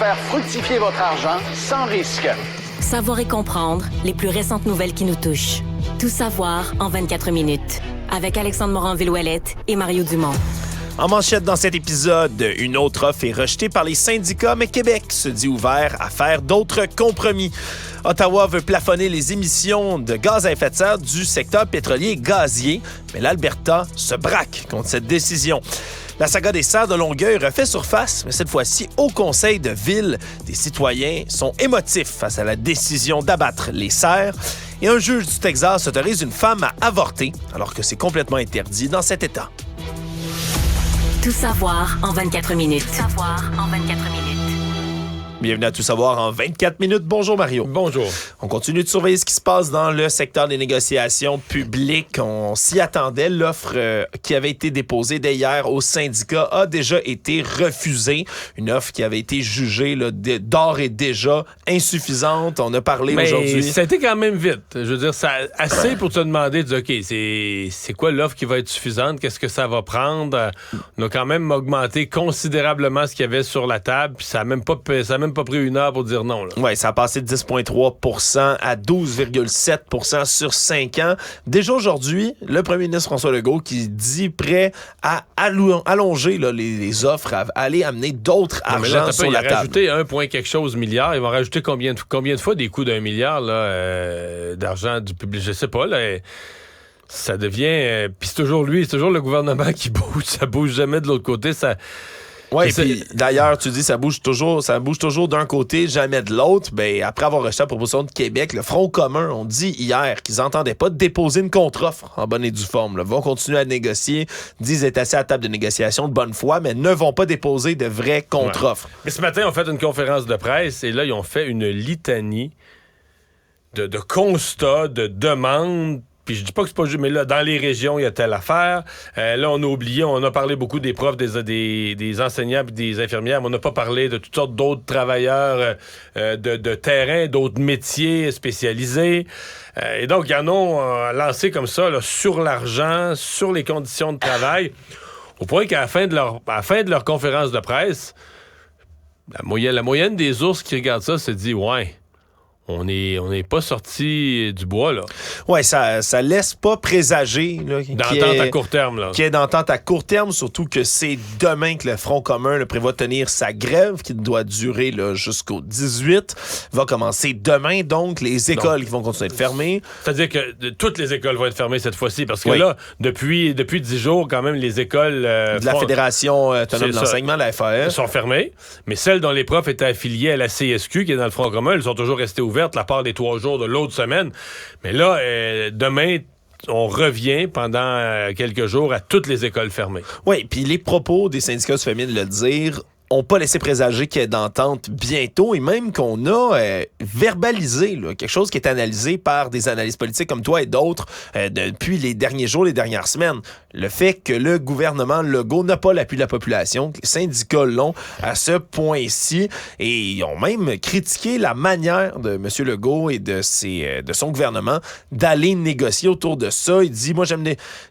Faire fructifier votre argent sans risque. Savoir et comprendre les plus récentes nouvelles qui nous touchent. Tout savoir en 24 minutes. Avec Alexandre Morin-Villouellette et Mario Dumont. En manchette dans cet épisode, une autre offre est rejetée par les syndicats, mais Québec se dit ouvert à faire d'autres compromis. Ottawa veut plafonner les émissions de gaz à effet de serre du secteur pétrolier et gazier, mais l'Alberta se braque contre cette décision. La saga des serres de Longueuil refait surface, mais cette fois-ci au conseil de ville. Des citoyens sont émotifs face à la décision d'abattre les serres. Et un juge du Texas autorise une femme à avorter, alors que c'est complètement interdit dans cet État. Tout savoir en 24 minutes. Tout savoir en 24 minutes. Bienvenue à Tout savoir en 24 minutes. Bonjour Mario. Bonjour. On continue de surveiller ce qui se passe dans le secteur des négociations publiques. On s'y attendait. L'offre qui avait été déposée dès hier au syndicat a déjà été refusée. Une offre qui avait été jugée là, d'ores et déjà insuffisante. On a parlé aujourd'hui. Ça a été quand même vite. Je veux dire, ça assez pour te demander, de dire, OK, c'est quoi l'offre qui va être suffisante? Qu'est-ce que ça va prendre? On a quand même augmenté considérablement ce qu'il y avait sur la table. Puis ça n'a même pas pris une heure pour dire non. Oui, ça a passé de 10,3 à 12,7 sur 5 ans. Déjà aujourd'hui, le premier ministre François Legault qui dit prêt à allonger là, les offres, à aller amener d'autres argent sur la table. Il a rajouté 1 point quelque chose milliard. Ils vont rajouter combien de fois des coûts d'1 milliard là, d'argent du public? Je sais pas, là. Ça devient... Puis c'est toujours lui, c'est toujours le gouvernement qui bouge. Ça bouge jamais de l'autre côté. Oui, puis d'ailleurs, tu dis ça bouge toujours d'un côté, jamais de l'autre. Ben, après avoir rejeté la proposition de Québec, le Front commun ont dit hier qu'ils n'entendaient pas déposer une contre-offre en bonne et due forme. Là. Vont continuer à négocier, disent être assis à la table de négociation de bonne foi, mais ne vont pas déposer de vraies contre-offres. Ouais. Mais ce matin, ils ont fait une conférence de presse et là, ils ont fait une litanie de constats, de demandes. Puis je dis pas que c'est pas juste, mais là, dans les régions, il y a telle affaire. Là, on a oublié, on a parlé beaucoup des profs, des enseignants et des infirmières, mais on n'a pas parlé de toutes sortes d'autres travailleurs de terrain, d'autres métiers spécialisés. Et donc, ils en ont lancé comme ça, là, sur l'argent, sur les conditions de travail, au point qu'à la fin de leur conférence de presse, la moyenne des ours qui regardent ça se dit, ouais... On n'est pas sorti du bois, là. Oui, ça laisse pas présager... D'entente à court terme, là. Qu'il y ait d'entente à court terme, surtout que c'est demain que le Front commun là, prévoit tenir sa grève, qui doit durer là, jusqu'au 18. Va commencer demain, donc, les écoles qui vont continuer de fermer. C'est-à-dire que toutes les écoles vont être fermées cette fois-ci, parce que là, depuis 10 jours, quand même, les écoles... de la Fédération autonome de l'enseignement, la FAE. sont fermées, mais celles dont les profs étaient affiliés à la CSQ, qui est dans le Front commun, elles sont toujours restées ouvertes la part des 3 jours de l'autre semaine. Mais là, demain, on revient pendant quelques jours à toutes les écoles fermées. Oui, puis les propos des syndicats du FEMIN le dire n'ont pas laissé présager qu'il y ait d'entente bientôt et même qu'on a verbalisé là, quelque chose qui est analysé par des analystes politiques comme toi et d'autres depuis les derniers jours, les dernières semaines. Le fait que le gouvernement Legault n'a pas l'appui de la population, que les syndicats l'ont à ce point-ci et ils ont même critiqué la manière de M. Legault et de son gouvernement d'aller négocier autour de ça. Il dit, moi j'aime...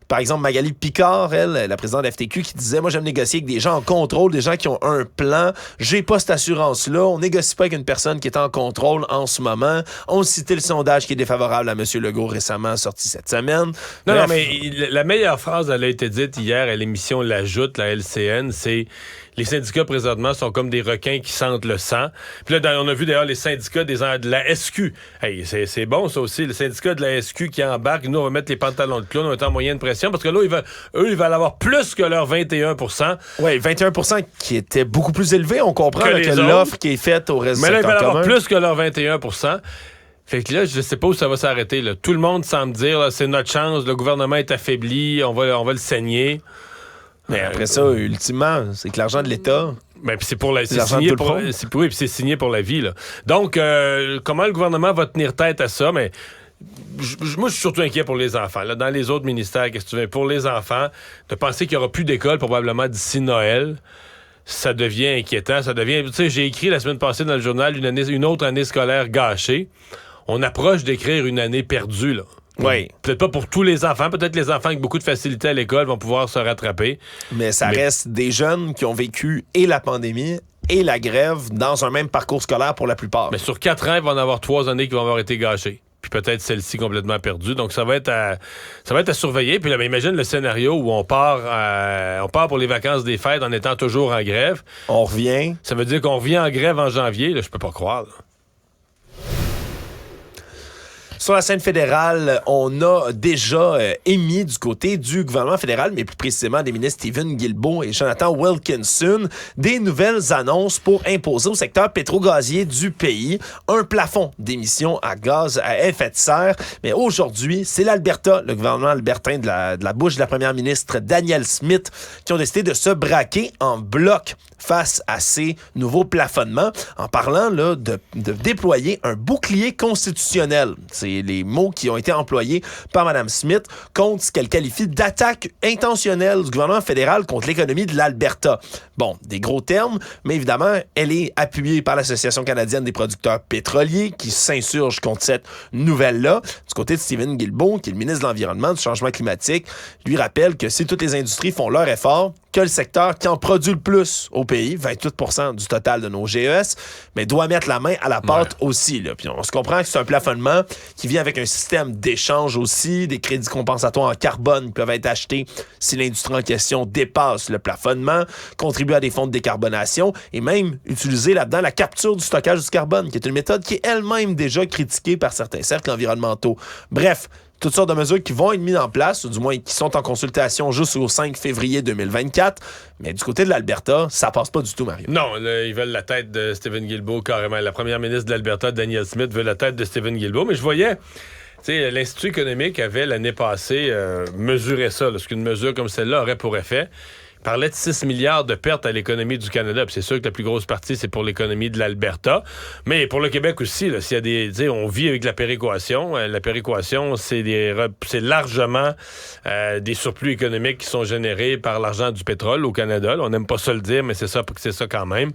Par exemple, Magali Picard, elle, la présidente de la FTQ, qui disait, moi j'aime négocier avec des gens en contrôle, des gens qui ont un plan. J'ai pas cette assurance-là. On négocie pas avec une personne qui est en contrôle en ce moment. On citait le sondage qui est défavorable à M. Legault récemment sorti cette semaine. Non, mais la meilleure phrase, elle a été dite hier à l'émission L'Ajoute, la LCN, c'est les syndicats présentement sont comme des requins qui sentent le sang. Puis là, on a vu d'ailleurs les syndicats de la SQ. Hey, c'est bon ça aussi, le syndicat de la SQ qui embarque. Nous, on va mettre les pantalons de clown, on est en moyenne pression, parce que là, ils veulent avoir plus que leur 21 %. Oui, 21 % qui était beaucoup plus élevé. On comprend que l'offre qui est faite au reste du secteur commun. Mais là, ils veulent avoir plus que leur 21 %. Fait que là, je sais pas où ça va s'arrêter. Là. Tout le monde semble dire, là, c'est notre chance, le gouvernement est affaibli, on va le saigner. Mais après ça, ultimement, c'est que l'argent de l'État... Ben, puis c'est signé pour la vie, là. Donc, comment le gouvernement va tenir tête à ça? Mais moi, je suis surtout inquiet pour les enfants. Là, dans les autres ministères, qu'est-ce que tu veux? Pour les enfants, de penser qu'il n'y aura plus d'école probablement d'ici Noël, ça devient inquiétant. Tu sais, j'ai écrit la semaine passée dans le journal une autre année scolaire gâchée. On approche d'écrire une année perdue, là. Oui. Peut-être pas pour tous les enfants. Peut-être les enfants avec beaucoup de facilité à l'école vont pouvoir se rattraper. Mais ça reste des jeunes qui ont vécu et la pandémie et la grève dans un même parcours scolaire pour la plupart. Mais sur 4 ans, il va en avoir 3 années qui vont avoir été gâchées. Puis peut-être celle-ci complètement perdue. Donc, ça va être à surveiller. Puis là, ben, imagine le scénario où on part pour les vacances des fêtes en étant toujours en grève. On revient. Ça veut dire qu'on revient en grève en janvier. Là, je peux pas croire. Là. Sur la scène fédérale, on a déjà émis du côté du gouvernement fédéral, mais plus précisément des ministres Stephen Guilbeault et Jonathan Wilkinson, des nouvelles annonces pour imposer au secteur pétro-gazier du pays un plafond d'émissions à gaz à effet de serre. Mais aujourd'hui, c'est l'Alberta, le gouvernement albertain de la bouche de la première ministre Danielle Smith, qui ont décidé de se braquer en bloc face à ces nouveaux plafonnements, en parlant là, de déployer un bouclier constitutionnel. C'est les mots qui ont été employés par Mme Smith contre ce qu'elle qualifie d'attaque intentionnelle du gouvernement fédéral contre l'économie de l'Alberta. Bon, des gros termes, mais évidemment, elle est appuyée par l'Association canadienne des producteurs pétroliers qui s'insurge contre cette nouvelle-là. Du côté de Stephen Guilbeault, qui est le ministre de l'Environnement, du Changement climatique, lui rappelle que si toutes les industries font leur effort, que le secteur qui en produit le plus au pays, 28% du total de nos GES, mais doit mettre la main à la pâte aussi. Là. Puis on se comprend que c'est un plafonnement qui vient avec un système d'échange aussi, des crédits compensatoires en carbone qui peuvent être achetés si l'industrie en question dépasse le plafonnement, contribuer à des fonds de décarbonation et même utiliser là-dedans la capture du stockage du carbone, qui est une méthode qui est elle-même déjà critiquée par certains cercles environnementaux. Bref, toutes sortes de mesures qui vont être mises en place, ou du moins qui sont en consultation jusqu'au 5 février 2024. Mais du côté de l'Alberta, ça passe pas du tout, Mario. Non, là, ils veulent la tête de Stephen Guilbeault, carrément. La première ministre de l'Alberta, Danielle Smith, veut la tête de Stephen Guilbeault. Mais je voyais, tu sais, l'Institut économique avait l'année passée mesuré ça, là, ce qu'une mesure comme celle-là aurait pour effet. Il parlait de 6 milliards de pertes à l'économie du Canada. Puis c'est sûr que la plus grosse partie, c'est pour l'économie de l'Alberta. Mais pour le Québec aussi, là, s'il y a des, tu sais, on vit avec la péréquation. La péréquation, c'est largement des surplus économiques qui sont générés par l'argent du pétrole au Canada. Là, on n'aime pas ça le dire, mais c'est ça quand même.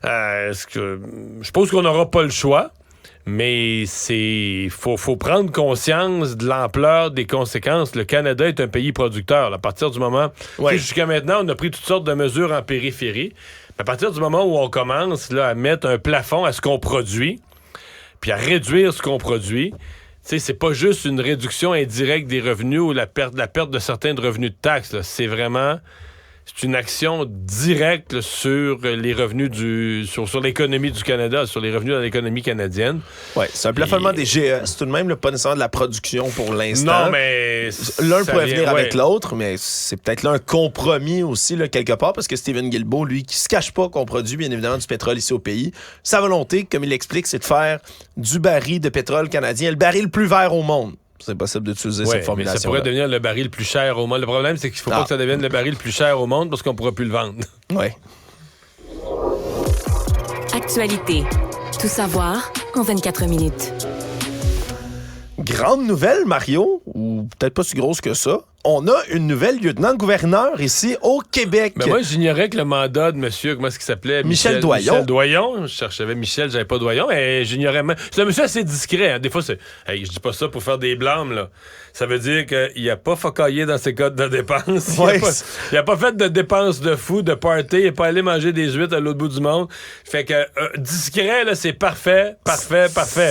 Je pense qu'on n'aura pas le choix. Mais faut prendre conscience de l'ampleur des conséquences. Le Canada est un pays producteur. Là, à partir du moment... Ouais. Jusqu'à maintenant, on a pris toutes sortes de mesures en périphérie. À partir du moment où on commence là, à mettre un plafond à ce qu'on produit, puis à réduire ce qu'on produit, c'est pas juste une réduction indirecte des revenus ou la perte de certains revenus de taxes. Là. C'est vraiment... C'est une action directe là, sur les revenus sur l'économie du Canada, sur les revenus de l'économie canadienne. Oui, c'est un plafonnement des GES, tout de même, là, pas nécessairement de la production pour l'instant. Non, mais... L'un pourrait venir avec l'autre, mais c'est peut-être là un compromis aussi, là, quelque part, parce que Stephen Guilbeault, lui, qui se cache pas qu'on produit, bien évidemment, du pétrole ici au pays, sa volonté, comme il l'explique, c'est de faire du baril de pétrole canadien le baril le plus vert au monde. C'est possible d'utiliser cette formulation. Mais ça pourrait devenir le baril le plus cher au monde. Le problème, c'est qu'il ne faut pas que ça devienne le baril le plus cher au monde parce qu'on ne pourra plus le vendre. Oui. Actualité. Tout savoir en 24 minutes. Grande nouvelle, Mario, ou peut-être pas si grosse que ça. On a une nouvelle lieutenant-gouverneur ici au Québec. Mais moi, j'ignorais que le mandat de monsieur, comment est-ce qu'il s'appelait? Michel Doyon. Michel Doyon. Je cherchais Michel, j'avais pas Doyon, mais j'ignorais même. C'est un monsieur assez discret. Hein. Des fois, c'est. Hey, je dis pas ça pour faire des blâmes, là. Ça veut dire qu'il a pas focaillé dans ses codes de dépenses. Ouais. Il a pas fait de dépenses de fou, de party. Il est pas allé manger des huîtres à l'autre bout du monde. Fait que discret, là, c'est parfait.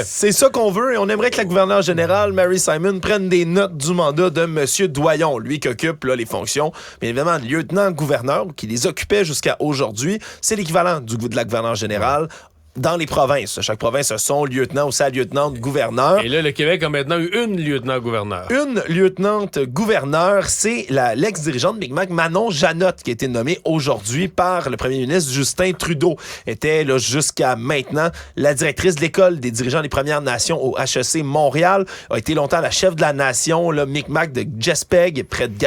C'est ça qu'on veut et on aimerait que la gouverneure générale, Mary Simon, prenne des notes du mandat de M. Doyon, lui qui occupe là, les fonctions, bien évidemment, lieutenant-gouverneur, qui les occupait jusqu'à aujourd'hui. C'est l'équivalent de la gouverneure générale. Dans les provinces. Chaque province a son lieutenant ou sa lieutenante-gouverneur. Et là, le Québec a maintenant eu une lieutenant-gouverneur. Une lieutenante-gouverneur, c'est l'ex-dirigeante Big Mac, Manon Janotte, qui a été nommée aujourd'hui par le premier ministre Justin Trudeau. Était là, jusqu'à maintenant la directrice de l'École des dirigeants des Premières Nations au HEC Montréal. A été longtemps la chef de la nation, le Micmac de Gaspé, près de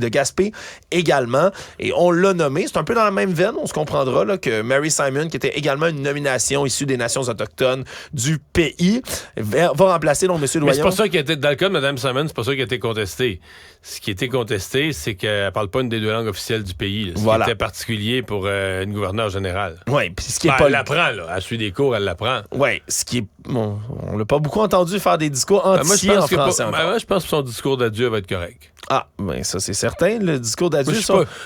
Gaspé également. Et on l'a nommé. C'est un peu dans la même veine, on se comprendra, là, que Mary Simon, qui était également une nomination population issue des nations autochtones du pays. Va remplacer donc M. Doyon. Mais c'est pas ça qui a été, dans le cas de Mme Simon, c'est pas ça qui a été contesté. Ce qui a été contesté, c'est qu'elle parle pas une des deux langues officielles du pays. Là, ce qui était particulier pour une gouverneure générale. Oui, puis ce qui est pas... Elle l'apprend, là. Elle suit des cours, elle l'apprend. Oui, ce qui est... Bon, on l'a pas beaucoup entendu faire des discours entiers en français. Moi, je pense que son discours d'adieu va être correct. Ah, ben ça, c'est certain. Le discours d'adieu...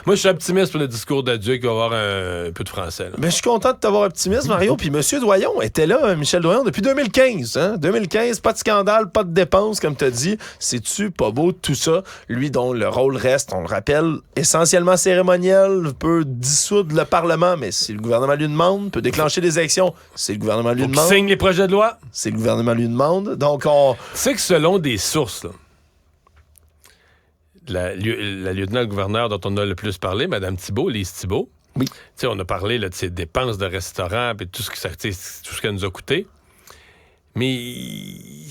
Moi, je suis optimiste pour le discours d'adieu qui va avoir un peu de français. Ben, je suis content de t'avoir optimiste, Mario. Puis M. Doyon était là, Michel Doyon, depuis 2015. Hein? 2015, pas de scandale, pas de dépenses, comme tu as dit. C'est-tu pas beau tout ça? Lui dont le rôle reste, on le rappelle, essentiellement cérémoniel, peut dissoudre le Parlement, mais si le gouvernement lui demande, peut déclencher des élections, si le gouvernement lui demande... signe les projets de loi. Si le gouvernement lui demande. Donc, on... Tu sais que selon des sources, là, la lieutenant-gouverneur dont on a le plus parlé, Mme Thibault, Lise Thibault, oui. On a parlé là, de ses dépenses de restaurant et tout ce qu'elle nous a coûté. Mais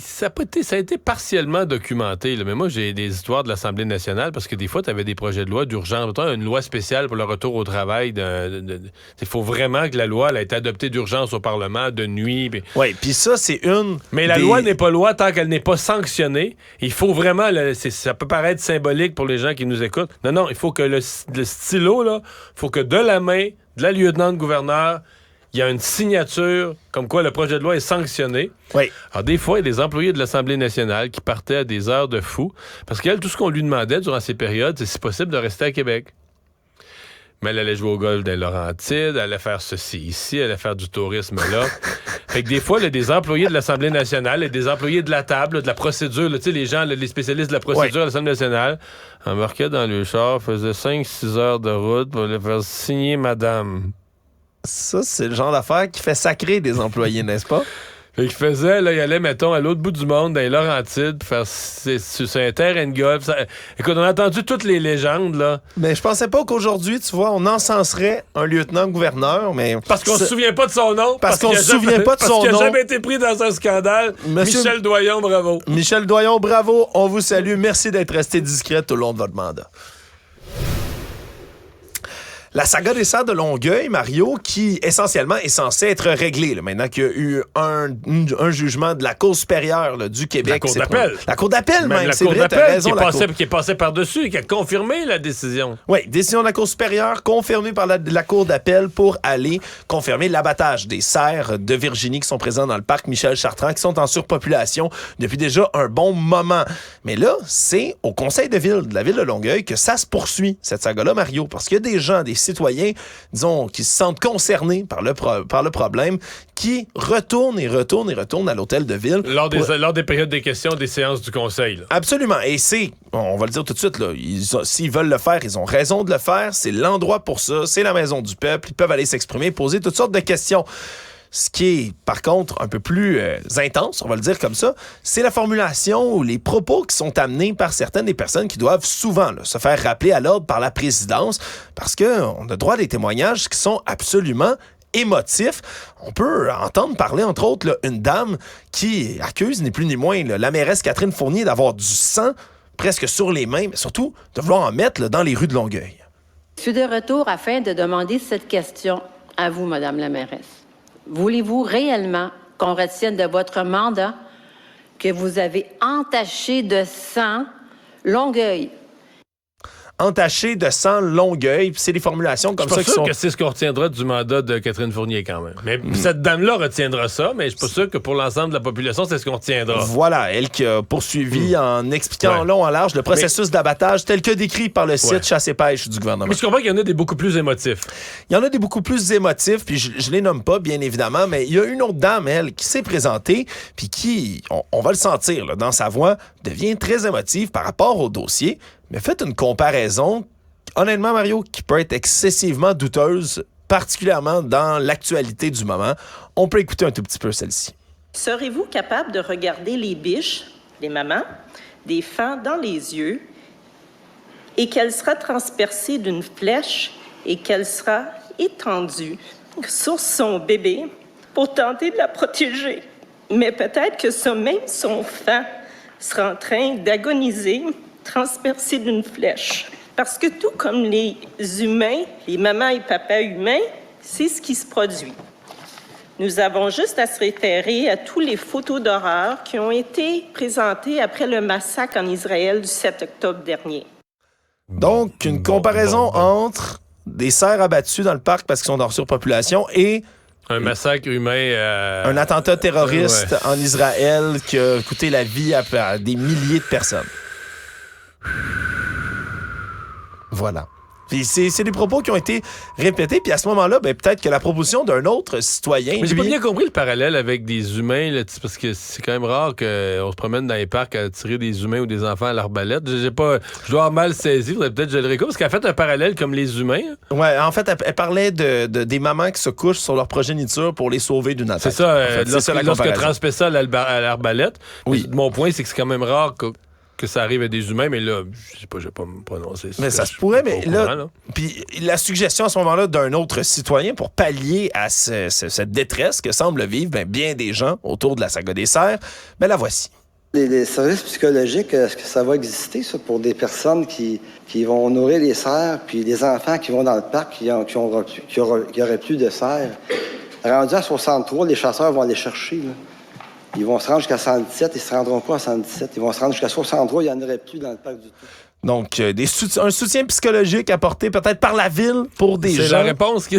ça a été partiellement documenté. Là. Mais moi, j'ai des histoires de l'Assemblée nationale parce que des fois, tu avais des projets de loi d'urgence. Une loi spéciale pour le retour au travail. Il faut vraiment que la loi elle a été adoptée d'urgence au Parlement, de nuit. Oui, puis ça, c'est une... Mais la loi n'est pas loi tant qu'elle n'est pas sanctionnée. Il faut vraiment... ça peut paraître symbolique pour les gens qui nous écoutent. Non, il faut que le stylo, là, faut que de la main de la lieutenant-gouverneur... il y a une signature comme quoi le projet de loi est sanctionné. Oui. Alors, des fois, il y a des employés de l'Assemblée nationale qui partaient à des heures de fou parce qu'elle, tout ce qu'on lui demandait durant ces périodes, c'est si possible de rester à Québec. Mais elle allait jouer au golf des Laurentides, elle allait faire ceci ici, elle allait faire du tourisme là. Fait que des fois, il y a des employés de l'Assemblée nationale et des employés de la table, de la procédure, tu sais, les gens, les spécialistes de la procédure à l'Assemblée nationale, embarquaient dans le char, faisaient 5-6 heures de route pour les faire signer madame. Ça, c'est le genre d'affaire qui fait sacrer des employés, n'est-ce pas? Fait qu'il faisait, là, il allait, mettons, à l'autre bout du monde, dans les Laurentides, pour faire sur un terrain de golf. Écoute, on a entendu toutes les légendes, là. Mais je pensais pas qu'aujourd'hui, tu vois, on encenserait un lieutenant-gouverneur, mais... Parce qu'on se souvient pas de son nom. Parce qu'on se souvient pas de son nom. Parce qu'il a jamais été pris dans un scandale. Michel Doyon, bravo. Michel Doyon, bravo. On vous salue. Merci d'être resté discret tout au long de votre mandat. La saga des serres de Longueuil, Mario, qui essentiellement est censée être réglée, là, maintenant qu'il y a eu un jugement de la Cour supérieure là, du Québec. La Cour d'appel. La Cour d'appel, même. C'est vrai, t'as raison. Qui est passée par-dessus, qui a confirmé la décision. Oui, décision de la Cour supérieure confirmée par la Cour d'appel pour aller confirmer l'abattage des cerfs de Virginie qui sont présents dans le parc Michel-Chartrand, qui sont en surpopulation depuis déjà un bon moment. Mais là, c'est au conseil de ville de la ville de Longueuil que ça se poursuit, cette saga-là, Mario, parce qu'il y a des gens, des citoyens, disons, qui se sentent concernés par le problème, qui retournent à l'hôtel de ville. Lors des périodes des questions, des séances du conseil. Là. Absolument. Et on va le dire tout de suite, là, s'ils veulent le faire, ils ont raison de le faire. C'est l'endroit pour ça. C'est la maison du peuple. Ils peuvent aller s'exprimer, poser toutes sortes de questions. Ce qui est, par contre, un peu plus intense, on va le dire comme ça, c'est la formulation ou les propos qui sont amenés par certaines des personnes qui doivent souvent là, se faire rappeler à l'ordre par la présidence parce qu'on a droit à des témoignages qui sont absolument émotifs. On peut entendre parler, entre autres, là, une dame qui accuse, ni plus ni moins, là, la mairesse Catherine Fournier d'avoir du sang presque sur les mains, mais surtout de vouloir en mettre là, dans les rues de Longueuil. Je suis de retour afin de demander cette question à vous, Madame la mairesse. Voulez-vous réellement qu'on retienne de votre mandat que vous avez entaché de sang Longueuil? Entaché de sang Longueuil, puis c'est des formulations comme ça qui sont... Je suis pas sûr que c'est ce qu'on retiendra du mandat de Catherine Fournier quand même. Mais cette dame-là retiendra ça, mais je suis pas sûr que pour l'ensemble de la population, c'est ce qu'on retiendra. Voilà, elle qui a poursuivi en expliquant en long, en large le processus d'abattage tel que décrit par le site Chasse et Pêche du gouvernement. Mais je comprends qu'il y en a des beaucoup plus émotifs. Il y en a des beaucoup plus émotifs, puis je les nomme pas, bien évidemment, mais il y a une autre dame, elle, qui s'est présentée, puis qui, on va le sentir là, dans sa voix, devient très émotive par rapport au dossier. Mais faites une comparaison, honnêtement, Mario, qui peut être excessivement douteuse, particulièrement dans l'actualité du moment. On peut écouter un tout petit peu celle-ci. Serez-vous capable de regarder les biches, les mamans, des fans dans les yeux et qu'elle sera transpercée d'une flèche et qu'elle sera étendue sur son bébé pour tenter de la protéger? Mais peut-être que ça, même son fan sera en train d'agoniser, transpercé d'une flèche. Parce que tout comme les humains, les mamans et papas humains, c'est ce qui se produit. Nous avons juste à se référer à tous les photos d'horreur qui ont été présentées après le massacre en Israël du 7 octobre dernier. Donc, une comparaison entre des cerfs abattus dans le parc parce qu'ils sont en surpopulation et un massacre humain. un attentat terroriste en Israël qui a coûté la vie à des milliers de personnes. Voilà. Puis c'est des propos qui ont été répétés, puis à ce moment-là, ben, peut-être que la proposition d'un autre citoyen... Mais j'ai pas lui- bien compris le parallèle avec des humains, là, parce que c'est quand même rare qu'on se promène dans les parcs à tirer des humains ou des enfants à l'arbalète. Je dois avoir mal saisi, faudrait peut-être que je le réécoute, parce qu'elle a fait un parallèle comme les humains. Ouais, en fait, elle parlait des mamans qui se couchent sur leur progéniture pour les sauver d'une attaque. C'est ça, En fait, c'est ça, la lorsque comparaison. transmet ça à l'arbalète. Oui. Mon point, c'est que c'est quand même rare que ça arrive à des humains, mais là, je sais pas, je vais pas me prononcer. Mais ça se pourrait, mais là, puis la suggestion à ce moment-là d'un autre citoyen pour pallier à cette détresse que semblent vivre bien des gens autour de la saga des cerfs, ben la voici. Les services psychologiques, est-ce que ça va exister, ça, pour des personnes qui vont nourrir les cerfs, puis des enfants qui vont dans le parc qui auraient plus de cerfs? Rendu à 63, les chasseurs vont aller chercher, là. Ils vont se rendre jusqu'à 117, ils se rendront pas à 117. Ils vont se rendre jusqu'à 63, il n'y en aurait plus dans le parc du tout. Donc, un soutien psychologique apporté peut-être par la ville pour des gens. C'est la réponse qui...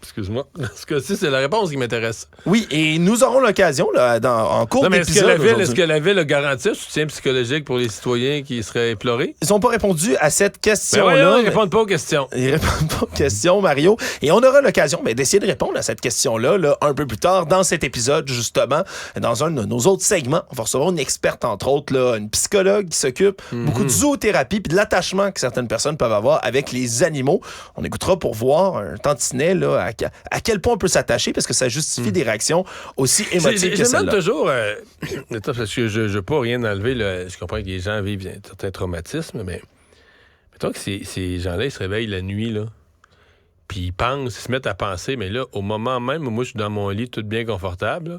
Excuse-moi. Dans ce cas-ci, c'est la réponse qui m'intéresse. Oui, et nous aurons l'occasion, là, en cours Non, mais d'épisode est-ce que la ville a garanti un soutien psychologique pour les citoyens qui seraient éplorés? Ils n'ont pas répondu à cette question-là. Voyons, ils répondent pas aux questions. Ils répondent pas aux questions, Mario. Et on aura l'occasion d'essayer de répondre à cette question-là là, un peu plus tard dans cet épisode, justement. Dans un de nos autres segments, on va recevoir une experte, entre autres, là, une psychologue qui s'occupe beaucoup de zoothérapie puis de l'attachement que certaines personnes peuvent avoir avec les animaux. On écoutera pour voir un tantinet là, à quel point on peut s'attacher parce que ça justifie des réactions aussi émotives que Je me celle-là. demande toujours... attends, parce que je veux pas rien enlever. Là, je comprends que les gens vivent un certain traumatisme, mais mettons que ces gens-là, ils se réveillent la nuit, là, puis ils pensent, ils se mettent à penser, mais là, au moment même où moi, je suis dans mon lit, tout bien confortable, là,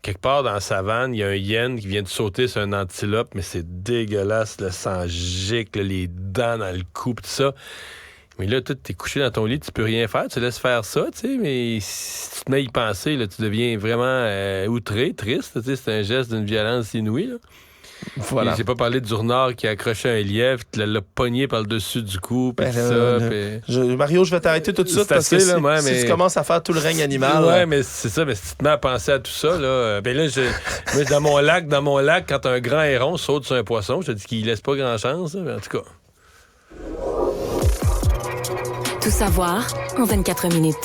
quelque part dans la savane, il y a un hyène qui vient de sauter sur un antilope, mais c'est dégueulasse, le sang gicle, les dents dans le cou, pis tout ça. Mais là, toi, t'es couché dans ton lit, tu peux rien faire, tu laisses faire ça, tu sais, mais si tu te mets à y penser, là, tu deviens vraiment outré, triste, tu sais, c'est un geste d'une violence inouïe, là. Voilà. J'ai pas parlé du renard qui a accroché un lièvre, qui l'a pogné par le dessus du cou, pis Ben, tout ça, pis... Mario, je vais t'arrêter tout de suite C'est parce que assez, là, si, ouais, si mais- tu commences à faire tout le règne animal... Ouais, mais c'est ça, mais si tu te mets à penser à tout ça, là, ben là, moi, dans mon lac, quand un grand héron saute sur un poisson, je te dis qu'il laisse pas grand chance, là, mais en tout cas. Tout savoir en 24 minutes.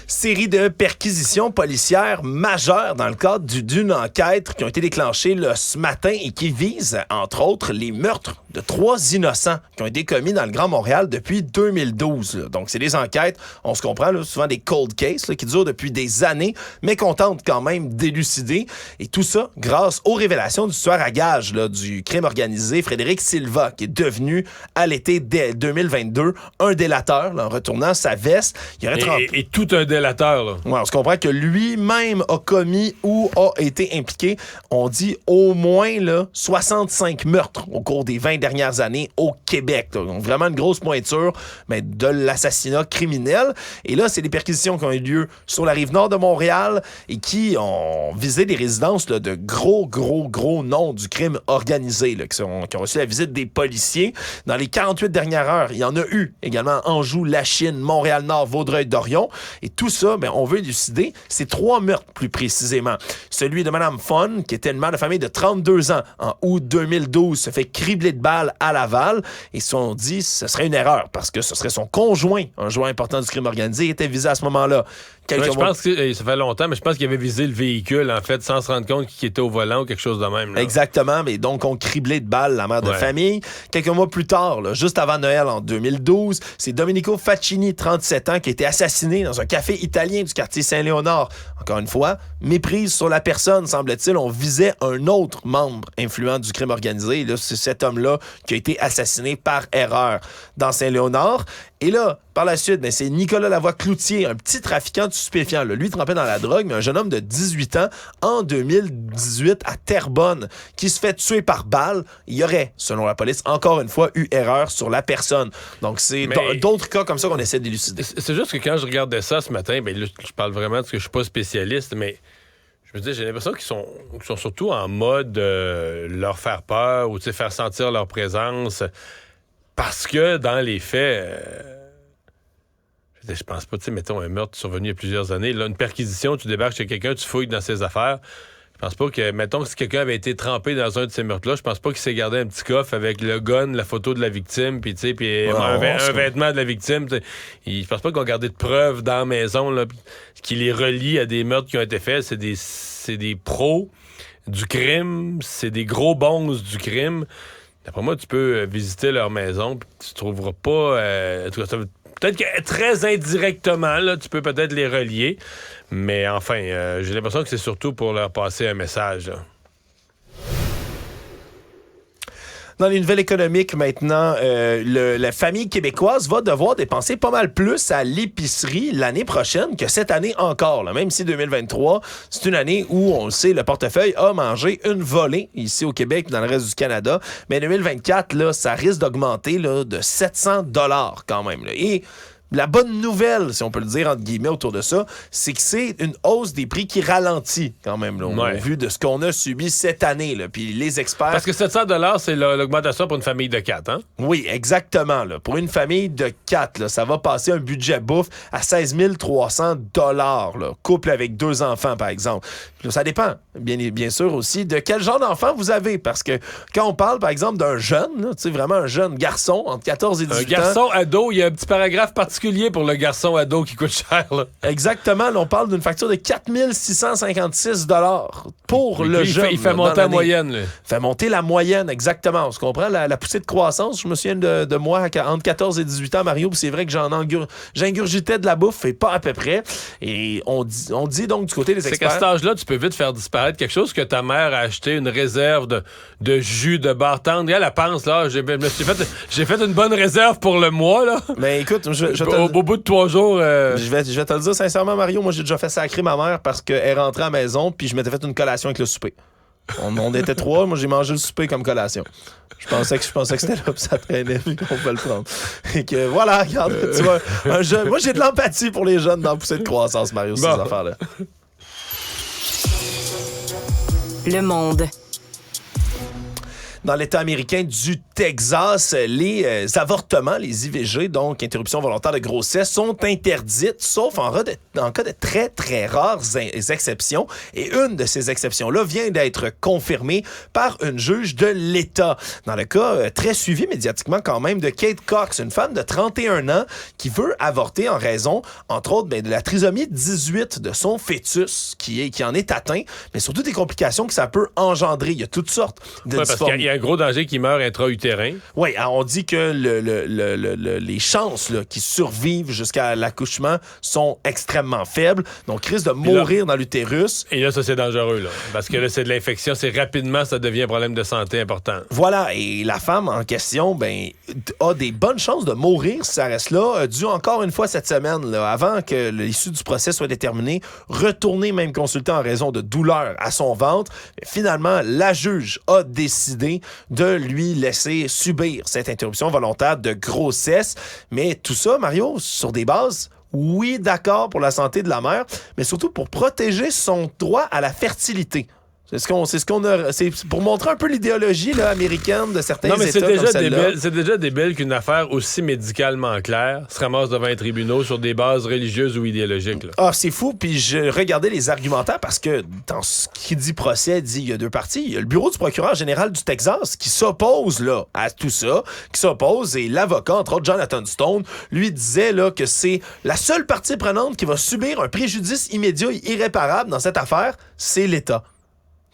Série de perquisitions policières majeures dans le cadre d'une enquête qui ont été déclenchées là, ce matin et qui visent, entre autres, les meurtres de 3 innocents qui ont été commis dans le Grand Montréal depuis 2012. Là. Donc, c'est des enquêtes, on se comprend, là, souvent des cold cases là, qui durent depuis des années, mais qu'on tente quand même d'élucider. Et tout ça grâce aux révélations du tueur à gages là, du crime organisé, Frédéric Silva, qui est devenu, à l'été 2022, un délateur là, en retournant sa veste. Il aurait trempé... Et tout un délateur, là. Ouais, on se comprend que lui-même a commis ou a été impliqué, on dit au moins là, 65 meurtres au cours des 20 dernières années au Québec. Là. Donc vraiment une grosse pointure mais de l'assassinat criminel. Et là, c'est des perquisitions qui ont eu lieu sur la rive nord de Montréal et qui ont visé des résidences là, de gros noms du crime organisé, là, qui ont reçu la visite des policiers. Dans les 48 dernières heures, il y en a eu également Anjou, Lachine, Montréal-Nord, Vaudreuil-Dorion. Et tout ça, ben, on veut élucider ces 3 meurtres plus précisément. Celui de Mme Fun, qui était une mère de famille de 32 ans en août 2012, se fait cribler de balles à Laval. Et si on dit que ce serait une erreur parce que ce serait son conjoint, un joueur important du crime organisé, était visé à ce moment-là. Ouais, je pense que ça fait longtemps, mais je pense qu'il avait visé le véhicule, en fait, sans se rendre compte qu'il était au volant ou quelque chose de même. Là. Exactement, mais donc on criblé de balles la mère de famille. Quelques mois plus tard, là, juste avant Noël en 2012, c'est Domenico Faccini, 37 ans, qui a été assassiné dans un café italien du quartier Saint-Léonard. Encore une fois, méprise sur la personne, semble-t-il. On visait un autre membre influent du crime organisé. Et là, c'est cet homme-là qui a été assassiné par erreur dans Saint-Léonard. Et là, Par la suite, c'est Nicolas Lavoie-Cloutier, un petit trafiquant de stupéfiants. Là. Lui trempé dans la drogue, mais un jeune homme de 18 ans en 2018 à Terrebonne qui se fait tuer par balle. Il y aurait, selon la police, encore une fois, eu erreur sur la personne. Donc, c'est d'autres cas comme ça qu'on essaie d'élucider. C'est juste que quand je regardais ça ce matin, là, je parle vraiment parce que je suis pas spécialiste, mais je me dis, j'ai l'impression qu'ils sont surtout en mode leur faire peur ou faire sentir leur présence parce que dans les faits... Je pense pas, mettons un meurtre survenu il y a plusieurs années. Là, une perquisition, tu débarques chez quelqu'un, tu fouilles dans ses affaires. Je pense pas que, mettons, si quelqu'un avait été trempé dans un de ces meurtres-là, je pense pas qu'il s'est gardé un petit coffre avec le gun, la photo de la victime, puis un vêtement de la victime. Je pense pas qu'on a gardé de preuves dans la maison là, qui les relie à des meurtres qui ont été faits. C'est des pros du crime, c'est des gros bons du crime. D'après moi, tu peux visiter leur maison, puis tu trouveras pas... peut-être que très indirectement, là, tu peux peut-être les relier. Mais enfin, j'ai l'impression que c'est surtout pour leur passer un message. Là. Dans les nouvelles économiques, maintenant, la famille québécoise va devoir dépenser pas mal plus à l'épicerie l'année prochaine que cette année encore. Là. Même si 2023, c'est une année où, on le sait, le portefeuille a mangé une volée ici au Québec et dans le reste du Canada. Mais 2024, là, ça risque d'augmenter là, de 700 $ quand même. Là. Et la bonne nouvelle, si on peut le dire entre guillemets autour de ça, c'est que c'est une hausse des prix qui ralentit quand même, là, au vu de ce qu'on a subi cette année. Là. Puis les experts... Parce que 700 $, c'est l'augmentation pour une famille de 4, hein? Oui, exactement. Là. Pour une famille de 4, là, ça va passer un budget bouffe à 16 300 $, là. Couple avec 2 enfants, par exemple. Puis là, ça dépend, bien sûr aussi, de quel genre d'enfant vous avez. Parce que quand on parle, par exemple, d'un jeune, là, vraiment un jeune garçon entre 14 et 18 ans... Un garçon ado, il y a un petit paragraphe particulier pour le garçon ado qui coûte cher. Là. Exactement. Là, on parle d'une facture de 4 656 $ pour le jeune. Il fait monter la moyenne. Là. Fait monter la moyenne, exactement. On se comprend, la poussée de croissance. Je me souviens de moi entre 14 et 18 ans, Mario, c'est vrai que j'ingurgitais de la bouffe et pas à peu près. Et on dit donc du côté des experts... C'est qu'à cet âge-là, tu peux vite faire disparaître quelque chose que ta mère a acheté, une réserve de jus, de barre tendre. Elle pense, là, j'ai fait une bonne réserve pour le mois, là. Mais écoute, au bout de 3 jours... Je vais te le dire sincèrement, Mario, moi j'ai déjà fait sacrer ma mère parce qu'elle rentrait à la maison puis je m'étais fait une collation avec le souper. On était 3, moi j'ai mangé le souper comme collation. Je pensais que c'était là, puis ça traînait, vu qu'on peut le prendre. Et que voilà, regarde, tu vois, un jeune. Moi j'ai de l'empathie pour les jeunes dans la poussée de croissance, Mario, ces affaires-là. Le Monde. Dans l'État américain du Texas, les avortements, les IVG, donc interruption volontaire de grossesse, sont interdites, sauf en cas de très, très rares exceptions. Et une de ces exceptions-là vient d'être confirmée par une juge de l'État. Dans le cas très suivi médiatiquement quand même de Kate Cox, une femme de 31 ans qui veut avorter en raison, entre autres, de la trisomie 18 de son fœtus qui en est atteint, mais surtout des complications que ça peut engendrer. Il y a toutes sortes de dysformies. Un gros danger qui meurt intra-utérin. Oui, on dit que les chances là, qu'ils survivent jusqu'à l'accouchement sont extrêmement faibles. Donc, risque de mourir dans l'utérus. Et là, ça, c'est dangereux. Là, parce que là, c'est de l'infection. C'est rapidement, ça devient un problème de santé important. Voilà. Et la femme en question a des bonnes chances de mourir si ça reste là. Dû encore une fois cette semaine, là, avant que l'issue du procès soit déterminée, retourner même consulter en raison de douleurs à son ventre. Mais finalement, la juge a décidé de lui laisser subir cette interruption volontaire de grossesse. Mais tout ça, Mario, sur des bases, oui, d'accord pour la santé de la mère, mais surtout pour protéger son droit à la fertilité. C'est pour montrer un peu l'idéologie là, américaine de certains États comme celle-là. C'est déjà débile qu'une affaire aussi médicalement claire se ramasse devant un tribunal sur des bases religieuses ou idéologiques. Là. Ah, c'est fou. Puis je regardais les argumentaires parce que dans ce qui dit procès, il y a 2 parties. Il y a le bureau du procureur général du Texas qui s'oppose là, à tout ça, et l'avocat, entre autres Jonathan Stone, lui disait là, que c'est la seule partie prenante qui va subir un préjudice immédiat et irréparable dans cette affaire, c'est l'État.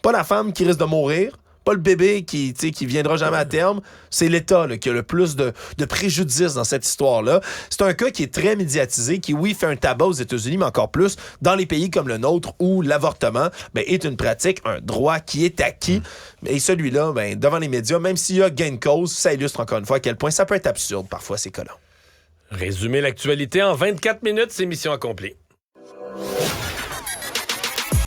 Pas la femme qui risque de mourir, pas le bébé qui viendra jamais à terme, c'est l'État là, qui a le plus de préjudice dans cette histoire-là. C'est un cas qui est très médiatisé, qui, oui, fait un tabac aux États-Unis, mais encore plus dans les pays comme le nôtre où l'avortement est une pratique, un droit qui est acquis. Et celui-là, devant les médias, même s'il y a gain de cause, ça illustre encore une fois à quel point ça peut être absurde parfois ces cas-là. Résumer l'actualité en 24 minutes, c'est mission accomplie.